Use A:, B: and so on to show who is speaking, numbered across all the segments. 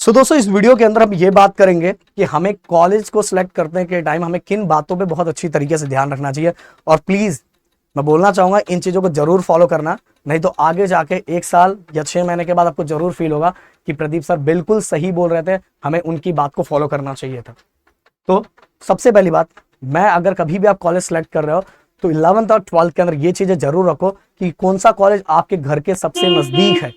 A: दोस्तों इस वीडियो के अंदर हम ये बात करेंगे कि हमें कॉलेज को सिलेक्ट करने के टाइम हमें किन बातों पे बहुत अच्छी तरीके से ध्यान रखना चाहिए। और प्लीज मैं बोलना चाहूंगा इन चीजों को जरूर फॉलो करना, नहीं तो आगे जाके 1 साल या 6 महीने के बाद आपको जरूर फील होगा कि प्रदीप सर बिल्कुल सही बोल रहे थे, हमें उनकी बात को फॉलो करना चाहिए था। तो सबसे पहली बात, मैं अगर कभी भी आप कॉलेज सेलेक्ट कर रहे हो तो 11th और 12th के अंदर ये चीजें जरूर रखो कि कौन सा कॉलेज आपके घर के सबसे नजदीक है।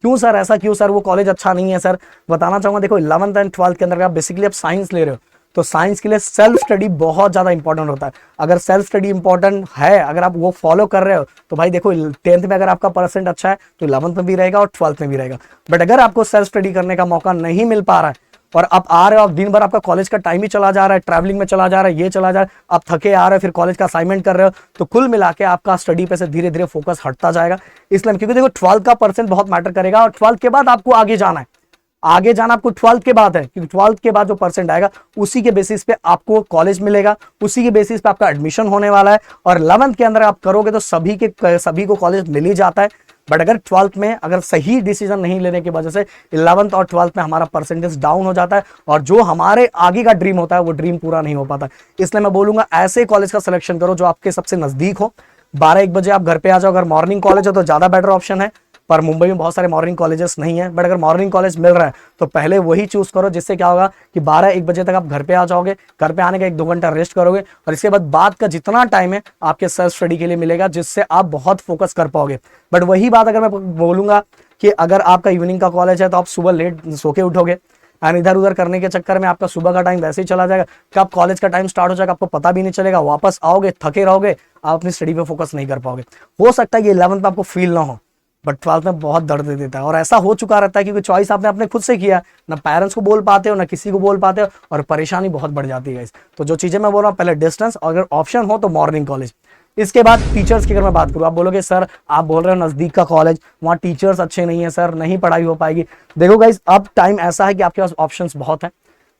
A: क्यों सर ऐसा, क्यों सर वो कॉलेज अच्छा नहीं है? सर बताना चाहूंगा, देखो 11th एंड 12th के अंदर आप बेसिकली आप साइंस ले रहे हो तो साइंस के लिए सेल्फ स्टडी बहुत ज्यादा इंपॉर्टेंट होता है। अगर सेल्फ स्टडी इंपॉर्टेंट है, अगर आप वो फॉलो कर रहे हो तो भाई देखो 10th में अगर आपका परसेंट अच्छा है तो 11th में भी रहेगा और 12th में भी रहेगा। बट अगर आपको सेल्फ स्टडी करने का मौका नहीं मिल पा रहा है और आप आ रहे हो, आप दिन भर आपका कॉलेज का टाइम ही चला जा रहा है, ट्रैवलिंग में चला जा रहा है, ये चला जा रहा है, आप थके आ रहे हो, फिर कॉलेज का असाइनमेंट कर रहे हो, तो कुल मिला के आपका स्टडी पे से धीरे धीरे फोकस हटता जाएगा। इसलिए क्योंकि देखो 12th का परसेंट बहुत मैटर करेगा और 12th के बाद आपको आगे जाना है। आगे जाना आपको 12th के बाद है, क्योंकि 12th के बाद जो परसेंट आएगा उसी के बेसिस पे आपको कॉलेज मिलेगा, उसी के बेसिस पे आपका एडमिशन होने वाला है। और 11th के अंदर आप करोगे तो सभी को कॉलेज मिल ही जाता है। बट अगर 12th में अगर सही डिसीजन नहीं लेने की वजह से 11th और 12th में हमारा परसेंटेज डाउन हो जाता है और जो हमारे आगे का ड्रीम होता है वो ड्रीम पूरा नहीं हो पाता। इसलिए मैं बोलूंगा ऐसे कॉलेज का सिलेक्शन करो जो आपके सबसे नजदीक हो। 12-1 बजे आप घर पे आ जाओ। अगर मॉर्निंग कॉलेज हो तो ज्यादा बेटर ऑप्शन है, पर मुंबई में बहुत सारे मॉर्निंग कॉलेजेस नहीं है। बट अगर मॉर्निंग कॉलेज मिल रहा है तो पहले वही चूज करो, जिससे क्या होगा कि 12-1 बजे तक आप घर पे आ जाओगे, घर पे आने का 1-2 घंटा रेस्ट करोगे और इसके बाद का जितना टाइम है आपके सेल्फ स्टडी के लिए मिलेगा, जिससे आप बहुत फोकस कर पाओगे। बट वही बात अगर मैं बोलूंगा कि अगर आपका इवनिंग का कॉलेज है तो आप सुबह लेट सो के उठोगे एंड इधर उधर करने के चक्कर में आपका सुबह का टाइम वैसे ही चला जाएगा कि आप कॉलेज का टाइम स्टार्ट हो जाएगा, आपको पता भी नहीं चलेगा, वापस आओगे थके रहोगे, आप अपनी स्टडी पे फोकस नहीं कर पाओगे। हो सकता है कि 11th में आपको फील ना हो, बट 12th में बहुत दर्द दे देता है। और ऐसा हो चुका रहता है क्योंकि चॉइस आपने अपने खुद से किया, ना पेरेंट्स को बोल पाते हो ना किसी को बोल पाते हो और परेशानी बहुत बढ़ जाती है। तो जो चीजें मैं बोल रहा हूँ, पहले डिस्टेंस, अगर ऑप्शन हो तो मॉर्निंग कॉलेज। इसके बाद टीचर्स की अगर मैं बात करूँ, आप बोलोगे सर आप बोल रहे हो नजदीक का कॉलेज, वहाँ टीचर्स अच्छे नहीं है सर, नहीं पढ़ाई हो पाएगी। देखो गाइस, अब टाइम ऐसा है कि आपके पास ऑप्शंस बहुत है।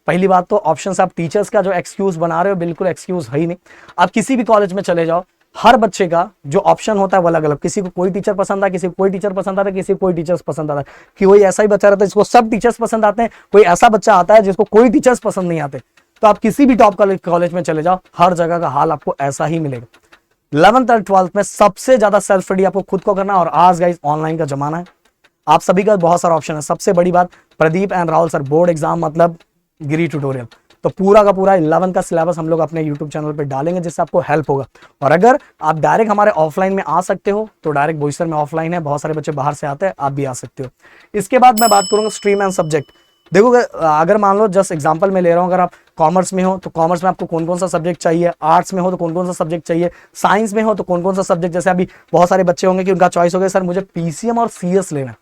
A: पहली बात तो ऑप्शंस, आप टीचर्स का जो एक्सक्यूज बना रहे हो बिल्कुल एक्सक्यूज है ही नहीं। आप किसी भी कॉलेज में चले जाओ, हर बच्चे का जो ऑप्शन होता है वो अलग अलग, किसी को कोई टीचर पसंद आता है, किसी को कोई टीचर पसंद आता है, किसी को कोई टीचर्स पसंद आता है। कि कोई ऐसा ही बच्चा रहता है जिसको सब टीचर्स पसंद आते हैं, कोई ऐसा बच्चा आता है जिसको कोई टीचर्स पसंद नहीं आते। तो आप किसी भी टॉप कॉलेज में चले जाओ, हर जगह का हाल आपको ऐसा ही मिलेगा। 11th और 12th में सबसे ज्यादा सेल्फ स्टडी आपको खुद को करना है। और आज गाइस ऑनलाइन का जमाना है, आप सभी का बहुत सारा ऑप्शन है। सबसे बड़ी बात, Pradeep and Rahul sir board exam मतलब गिरी ट्यूटोरियल, तो पूरा का पूरा 11th का सिलेबस हम लोग अपने YouTube चैनल पे डालेंगे, जिससे आपको हेल्प होगा। और अगर आप डायरेक्ट हमारे ऑफलाइन में आ सकते हो तो डायरेक्ट बोईसर में ऑफलाइन है, बहुत सारे बच्चे बाहर से आते हैं, आप भी आ सकते हो। इसके बाद मैं बात करूंगा स्ट्रीम एंड सब्जेक्ट। देखो अगर मान लो जस्ट एग्जांपल में ले रहा हूं, अगर आप कॉमर्स में हो तो कॉमर्स में आपको कौन कौन सा सब्जेक्ट चाहिए, आर्ट्स में हो तो कौन कौन सा सब्जेक्ट चाहिए, साइंस में हो तो कौन कौन सा सब्जेक्ट। जैसे अभी बहुत सारे बच्चे होंगे कि उनका चॉइस हो गया सर मुझे PCM और CS लेना है,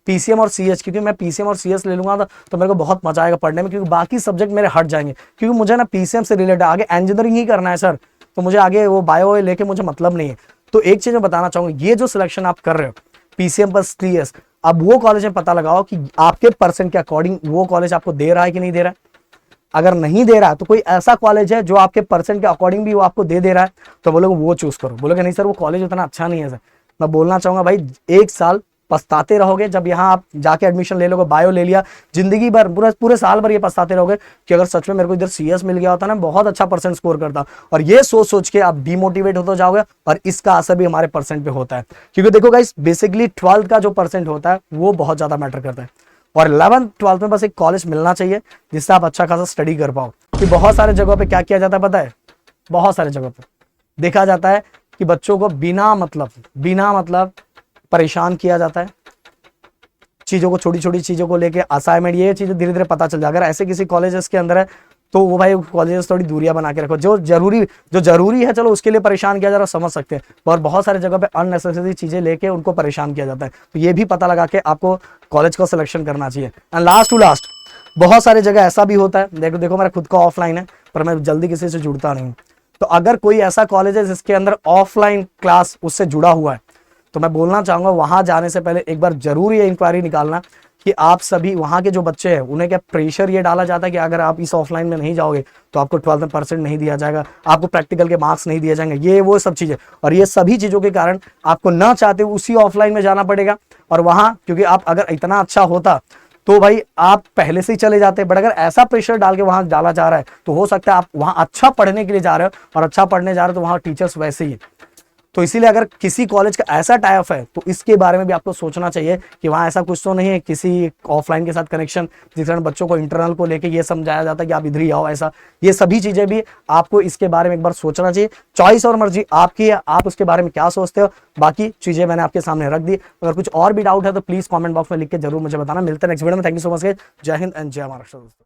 A: PCM और CS, क्योंकि मैं PCM और CS ले लूंगा तो मेरे को बहुत मजा आएगा पढ़ने में, क्योंकि बाकी सब्जेक्ट मेरे हट जाएंगे। क्योंकि मुझे ना PCM से रिलेटेड आगे इंजीनियरिंग ही करना है सर, तो मुझे आगे वो बायो लेके मुझे मतलब नहीं है। तो एक चीज मैं बताना चाहूंगा, ये जो सिलेक्शन आप कर रहे हो PCM पर CS, अब वो कॉलेज में पता लगाओ कि आपके परसेंट के अकॉर्डिंग वो कॉलेज आपको दे रहा है कि नहीं दे रहा है। अगर नहीं दे रहा है तो कोई ऐसा कॉलेज है जो आपके परसेंट के अकॉर्डिंग भी वो आपको दे रहा है, तो बोलोगे वो चूज करो। बोलोगे नहीं सर वो कॉलेज उतना अच्छा नहीं है सर, मैं बोलना चाहूंगा भाई 1 साल पछताते रहोगे। जब यहाँ आप जाके एडमिशन ले लोगे, बायो ले लिया, जिंदगी भर पूरे साल भर ये पछताते रहोगे कि अगर सच में मेरे को इधर CS मिल गया होता ना, बहुत अच्छा परसेंट स्कोर करता। और ये सोच के आप डिमोटिवेट होते जाओगे और इसका असर भी हमारे परसेंट पे होता है। क्योंकि देखो गाइस, बेसिकली 12th का जो परसेंट होता है वो बहुत ज्यादा मैटर करता है। और 11th 12th में बस एक कॉलेज मिलना चाहिए जिससे आप अच्छा खासा स्टडी कर पाओ। कि बहुत सारे जगहों पे क्या किया जाता है पता है, बहुत सारे जगहों पे देखा जाता है कि बच्चों को बिना मतलब परेशान किया जाता है, चीजों को, छोटी छोटी चीजों को लेके असाइनमेंट, ये चीजें धीरे धीरे पता चल जाए। अगर ऐसे किसी कॉलेजेस के अंदर है तो वो भाई कॉलेजेस थोड़ी दूरियां बना के रखो। जो जरूरी है चलो उसके लिए परेशान किया जा रहा, समझ सकते हैं, और बहुत सारे जगह पे अननेसेसरी चीजें लेके उनको परेशान किया जाता है। तो ये भी पता लगा के आपको कॉलेज को सिलेक्शन करना चाहिए। एंड लास्ट टू लास्ट, बहुत सारी जगह ऐसा भी होता है, देखो मेरा खुद का ऑफलाइन है पर मैं जल्दी किसी से जुड़ता नहीं। तो अगर कोई ऐसा कॉलेज है जिसके अंदर ऑफलाइन क्लास उससे जुड़ा हुआ है, तो मैं बोलना चाहूंगा वहां जाने से पहले एक बार जरूर ये इंक्वायरी निकालना कि आप सभी वहां के जो बच्चे हैं उन्हें क्या प्रेशर ये डाला जाता है कि अगर आप इस ऑफलाइन में नहीं जाओगे तो आपको 12th में परसेंट नहीं दिया जाएगा, आपको प्रैक्टिकल के मार्क्स नहीं दिए जाएंगे, ये वो सब चीजें। और ये सभी चीजों के कारण आपको ना चाहते उसी ऑफलाइन में जाना पड़ेगा। और वहां क्योंकि आप अगर इतना अच्छा होता तो भाई आप पहले से ही चले जाते। बट अगर ऐसा प्रेशर डाल के वहां डाला जा रहा है तो हो सकता है आप वहां अच्छा पढ़ने के लिए जा रहे हो, और अच्छा पढ़ने जा रहे हो तो वहां टीचर्स वैसे ही है। तो इसीलिए अगर किसी कॉलेज का ऐसा टाई अप है तो इसके बारे में भी आपको सोचना चाहिए कि वहां ऐसा कुछ तो नहीं है किसी ऑफलाइन के साथ कनेक्शन, जिस कारण बच्चों को इंटरनल को लेके ये समझाया जाता है कि आप इधर ही आओ, ऐसा ये सभी चीजें भी आपको इसके बारे में एक बार सोचना चाहिए। चॉइस और मर्जी आपकी है, आप उसके बारे में क्या सोचते हो। बाकी चीजें मैंने आपके सामने रख दी। अगर कुछ और भी डाउट है तो प्लीज कॉमेंट बॉक्स में लिख के जरूर मुझे बताना। मिलते हैं नेक्स्ट वीडियो में। Thank you so much. जय हिंद एंड जय महाराष्ट्र दोस्तों।